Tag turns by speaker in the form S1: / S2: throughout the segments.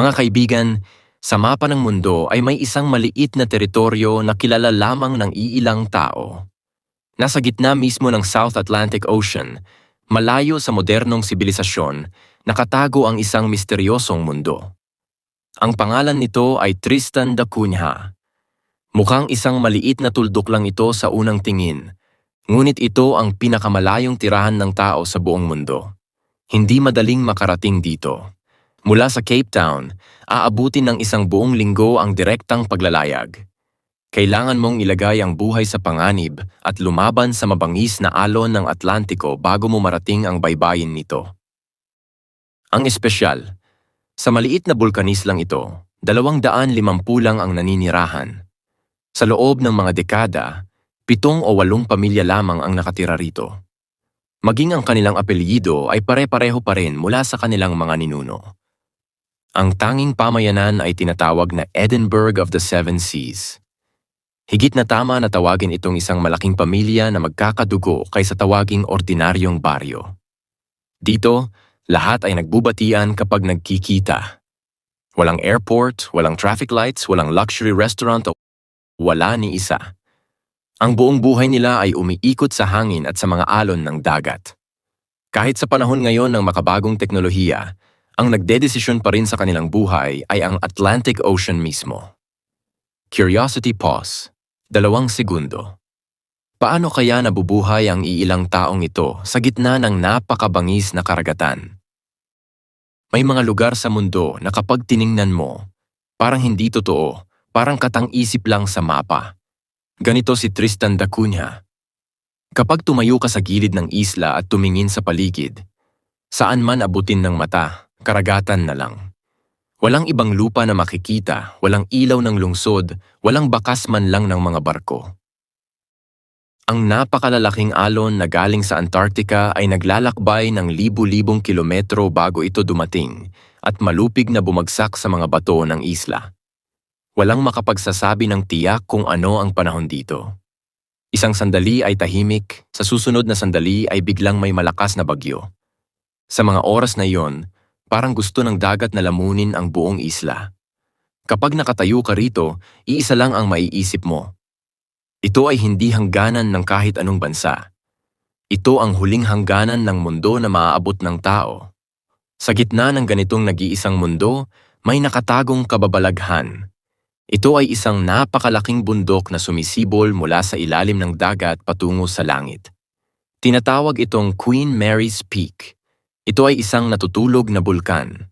S1: Mga kaibigan, sa mapa ng mundo ay may isang maliit na teritoryo na kilala lamang ng iilang tao. Nasa gitna mismo ng South Atlantic Ocean, malayo sa modernong sibilisasyon, nakatago ang isang misteryosong mundo. Ang pangalan nito ay Tristan da Cunha. Mukhang isang maliit na tuldok lang ito sa unang tingin, ngunit ito ang pinakamalayong tirahan ng tao sa buong mundo. Hindi madaling makarating dito. Mula sa Cape Town, aabutin ng isang buong linggo ang direktang paglalayag. Kailangan mong ilagay ang buhay sa panganib at lumaban sa mabangis na alon ng Atlantiko bago mo marating ang baybayin nito. Ang espesyal, sa maliit na bulkanis lang ito, 250 lang ang naninirahan. Sa loob ng mga dekada, 7 o 8 pamilya lamang ang nakatira rito. Maging ang kanilang apelyido ay pare-pareho pa rin mula sa kanilang mga ninuno. Ang tanging pamayanan ay tinatawag na Edinburgh of the Seven Seas. Higit na tama na tawagin itong isang malaking pamilya na magkakadugo kaysa tawaging ordinaryong baryo. Dito, lahat ay nagbubatian kapag nagkikita. Walang airport, walang traffic lights, walang luxury restaurant o wala ni isa. Ang buong buhay nila ay umiikot sa hangin at sa mga alon ng dagat. Kahit sa panahon ngayon ng makabagong teknolohiya, ang nagdedesisyon pa rin sa kanilang buhay ay ang Atlantic Ocean mismo. Curiosity pause. 2 segundo. Paano kaya nabubuhay ang iilang taong ito sa gitna ng napakabangis na karagatan? May mga lugar sa mundo na kapag tiningnan mo, parang hindi totoo, parang katang-isip lang sa mapa. Ganito si Tristan da Cunha. Kapag tumayo ka sa gilid ng isla at tumingin sa paligid, saan man abutin ng mata, karagatan na lang. Walang ibang lupa na makikita, walang ilaw ng lungsod, walang bakas man lang ng mga barko. Ang napakalalaking alon na galing sa Antarctica ay naglalakbay ng libu-libong kilometro bago ito dumating at malupig na bumagsak sa mga bato ng isla. Walang makapagsasabi ng tiyak kung ano ang panahon dito. Isang sandali ay tahimik, sa susunod na sandali ay biglang may malakas na bagyo. Sa mga oras na iyon, parang gusto ng dagat na lamunin ang buong isla. Kapag nakatayo ka rito, iisa lang ang maiisip mo. Ito ay hindi hangganan ng kahit anong bansa. Ito ang huling hangganan ng mundo na maaabot ng tao. Sa gitna ng ganitong nag-iisang mundo, may nakatagong kababalaghan. Ito ay isang napakalaking bundok na sumisibol mula sa ilalim ng dagat patungo sa langit. Tinatawag itong Queen Mary's Peak. Ito ay isang natutulog na bulkan.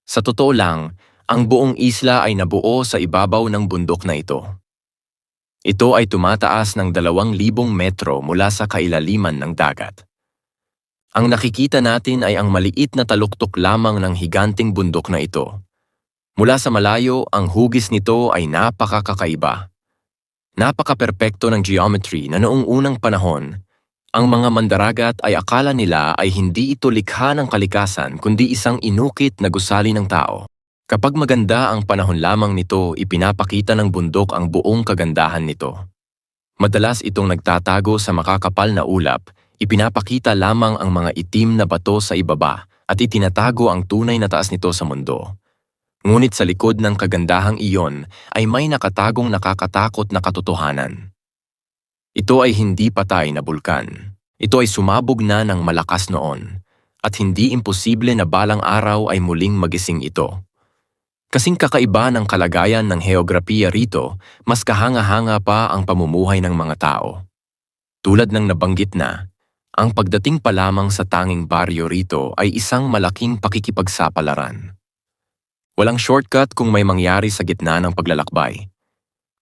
S1: Sa totoo lang, ang buong isla ay nabuo sa ibabaw ng bundok na ito. Ito ay tumataas ng 2,000 metro mula sa kailaliman ng dagat. Ang nakikita natin ay ang maliit na taluktok lamang ng higanting bundok na ito. Mula sa malayo, ang hugis nito ay napakakaiba. Napaka-perpekto ng geometry na noong unang panahon, ang mga mandaragat ay akala nila ay hindi ito likha ng kalikasan kundi isang inukit na gusali ng tao. Kapag maganda ang panahon lamang nito, ipinapakita ng bundok ang buong kagandahan nito. Madalas itong nagtatago sa makakapal na ulap, ipinapakita lamang ang mga itim na bato sa ibaba at itinatago ang tunay na taas nito sa mundo. Ngunit sa likod ng kagandahang iyon ay may nakatagong nakakatakot na katotohanan. Ito ay hindi patay na bulkan. Ito ay sumabog na ng malakas noon, at hindi imposible na balang araw ay muling magising ito. Kasing kakaiba ng kalagayan ng heograpiya rito, mas kahanga-hanga pa ang pamumuhay ng mga tao. Tulad ng nabanggit na, ang pagdating pa lamang sa tanging baryo rito ay isang malaking pakikipagsapalaran. Walang shortcut kung may mangyari sa gitna ng paglalakbay.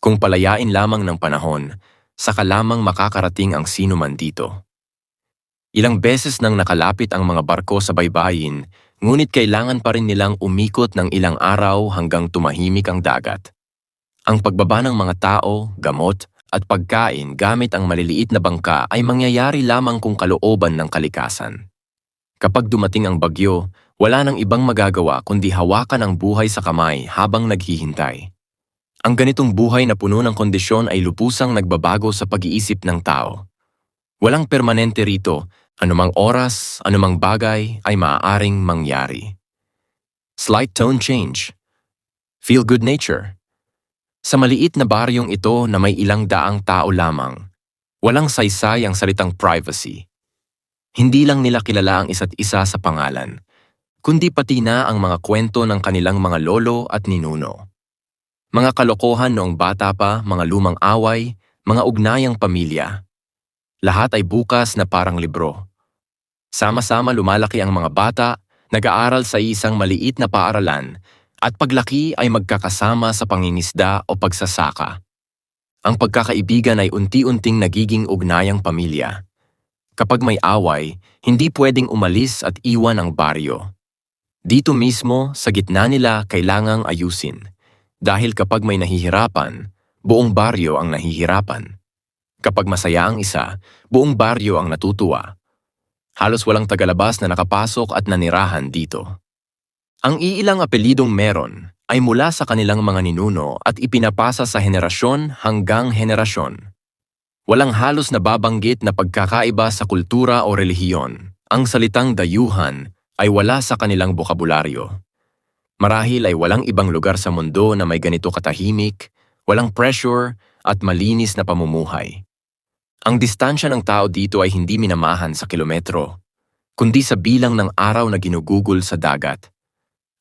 S1: Kung palayain lamang ng panahon, saka lamang makakarating ang sino man dito. Ilang beses nang nakalapit ang mga barko sa baybayin, ngunit kailangan pa rin nilang umikot ng ilang araw hanggang tumahimik ang dagat. Ang pagbaba ng mga tao, gamot, at pagkain gamit ang maliliit na bangka ay mangyayari lamang kung kalooban ng kalikasan. Kapag dumating ang bagyo, wala nang ibang magagawa kundi hawakan ang buhay sa kamay habang naghihintay. Ang ganitong buhay na puno ng kondisyon ay lubusang nagbabago sa pag-iisip ng tao. Walang permanente rito, anumang oras, anumang bagay ay maaaring mangyari. Slight tone change. Feel good nature. Sa maliit na baryong ito na may ilang daang tao lamang, walang saysay ang salitang privacy. Hindi lang nila kilala ang isa't isa sa pangalan, kundi pati na ang mga kwento ng kanilang mga lolo at ninuno. Mga kalokohan noong bata pa, mga lumang away, mga ugnayang pamilya. Lahat ay bukas na parang libro. Sama-sama lumalaki ang mga bata, nag-aaral sa isang maliit na paaralan, at paglaki ay magkakasama sa pangingisda o pagsasaka. Ang pagkakaibigan ay unti-unting nagiging ugnayang pamilya. Kapag may away, hindi pwedeng umalis at iwan ang baryo. Dito mismo, sa gitna nila, kailangang ayusin. Dahil kapag may nahihirapan, buong baryo ang nahihirapan. Kapag masaya ang isa, buong baryo ang natutuwa. Halos walang tagalabas na nakapasok at nanirahan dito. Ang iilang apelidong meron ay mula sa kanilang mga ninuno at ipinapasa sa henerasyon hanggang henerasyon. Walang halos nababanggit na pagkakaiba sa kultura o relihiyon. Ang salitang dayuhan ay wala sa kanilang bokabularyo. Marahil ay walang ibang lugar sa mundo na may ganito katahimik, walang pressure at malinis na pamumuhay. Ang distansya ng tao dito ay hindi minamahan sa kilometro, kundi sa bilang ng araw na ginugugol sa dagat.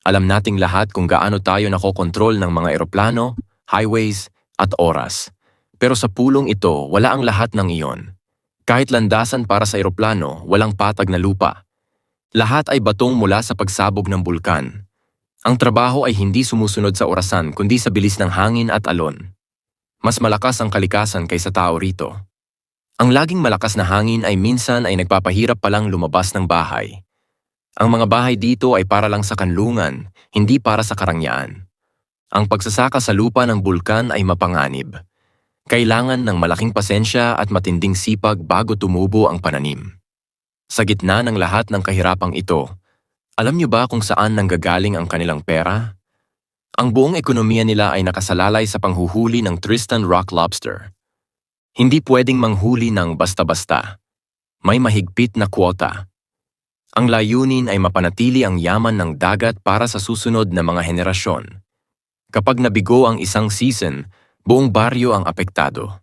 S1: Alam nating lahat kung gaano tayo nakokontrol ng mga eroplano, highways at oras. Pero sa pulong ito, wala ang lahat ng iyon. Kahit landasan para sa eroplano, walang patag na lupa. Lahat ay batong mula sa pagsabog ng bulkan. Ang trabaho ay hindi sumusunod sa orasan kundi sa bilis ng hangin at alon. Mas malakas ang kalikasan kaysa tao rito. Ang laging malakas na hangin ay minsan ay nagpapahirap palang lumabas ng bahay. Ang mga bahay dito ay para lang sa kanlungan, hindi para sa karangyaan. Ang pagsasaka sa lupa ng bulkan ay mapanganib. Kailangan ng malaking pasensya at matinding sipag bago tumubo ang pananim. Sa gitna ng lahat ng kahirapang ito, alam niyo ba kung saan nanggagaling ang kanilang pera? Ang buong ekonomiya nila ay nakasalalay sa panghuhuli ng Tristan Rock Lobster. Hindi pwedeng manghuli ng basta-basta. May mahigpit na kwota. Ang layunin ay mapanatili ang yaman ng dagat para sa susunod na mga henerasyon. Kapag nabigo ang isang season, buong baryo ang apektado.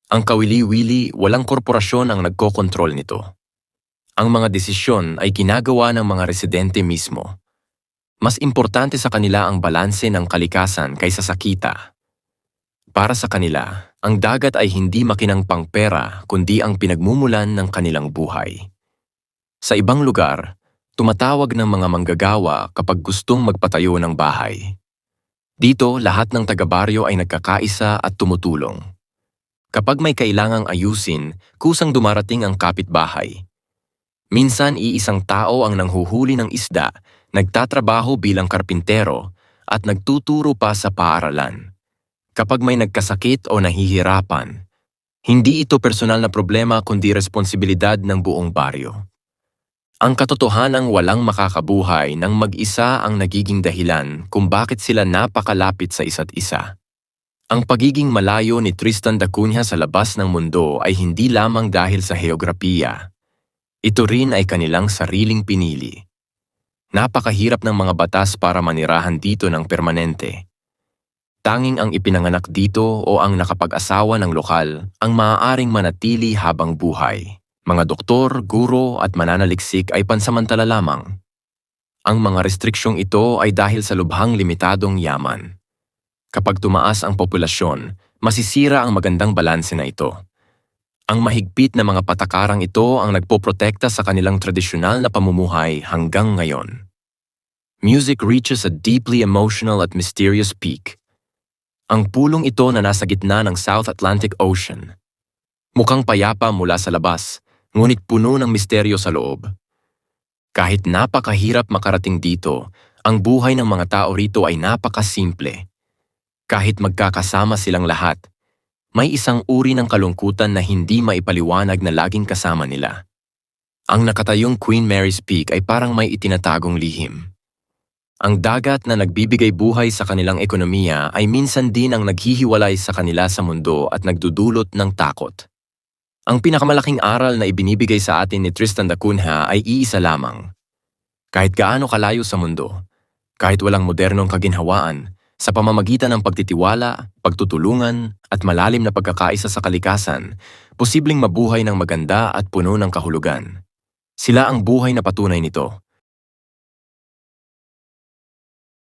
S1: Ang kawili-wili, walang korporasyon ang nagkokontrol nito. Ang mga desisyon ay ginagawa ng mga residente mismo. Mas importante sa kanila ang balanse ng kalikasan kaysa sa kita. Para sa kanila, ang dagat ay hindi makinang pangpera kundi ang pinagmumulan ng kanilang buhay. Sa ibang lugar, tumatawag ng mga manggagawa kapag gustong magpatayo ng bahay. Dito, lahat ng taga-baryo ay nagkakaisa at tumutulong. Kapag may kailangang ayusin, kusang dumarating ang kapitbahay. Minsan iisang tao ang nanghuhuli ng isda, nagtatrabaho bilang karpintero at nagtuturo pa sa paaralan. Kapag may nagkasakit o nahihirapan, hindi ito personal na problema kundi responsibilidad ng buong baryo. Ang katotohanang walang makakabuhay ng mag-isa ang nagiging dahilan kung bakit sila napakalapit sa isa't isa. Ang pagiging malayo ni Tristan da Cunha sa labas ng mundo ay hindi lamang dahil sa heograpiya. Ito rin ay kanilang sariling pinili. Napakahirap ng mga batas para manirahan dito ng permanente. Tanging ang ipinanganak dito o ang nakapag-asawa ng lokal ang maaaring manatili habang buhay. Mga doktor, guro at mananaliksik ay pansamantala lamang. Ang mga restriksyong ito ay dahil sa lubhang limitadong yaman. Kapag tumaas ang populasyon, masisira ang magandang balanse na ito. Ang mahigpit na mga patakarang ito ang nagpoprotekta sa kanilang tradisyonal na pamumuhay hanggang ngayon. Music reaches a deeply emotional at mysterious peak. Ang pulong ito na nasa gitna ng South Atlantic Ocean. Mukhang payapa mula sa labas, ngunit puno ng misteryo sa loob. Kahit napakahirap makarating dito, ang buhay ng mga tao rito ay napakasimple. Kahit magkakasama silang lahat, may isang uri ng kalungkutan na hindi maipaliwanag na laging kasama nila. Ang nakatayong Queen Mary's Peak ay parang may itinatagong lihim. Ang dagat na nagbibigay buhay sa kanilang ekonomiya ay minsan din ang naghihiwalay sa kanila sa mundo at nagdudulot ng takot. Ang pinakamalaking aral na ibinibigay sa atin ni Tristan da Cunha ay iisa lamang. Kahit gaano kalayo sa mundo, Kahit walang modernong kaginhawaan, sa pamamagitan ng pagtitiwala, pagtutulungan, at malalim na pagkakaisa sa kalikasan, posibleng mabuhay ng maganda at puno ng kahulugan. Sila ang buhay na patunay nito,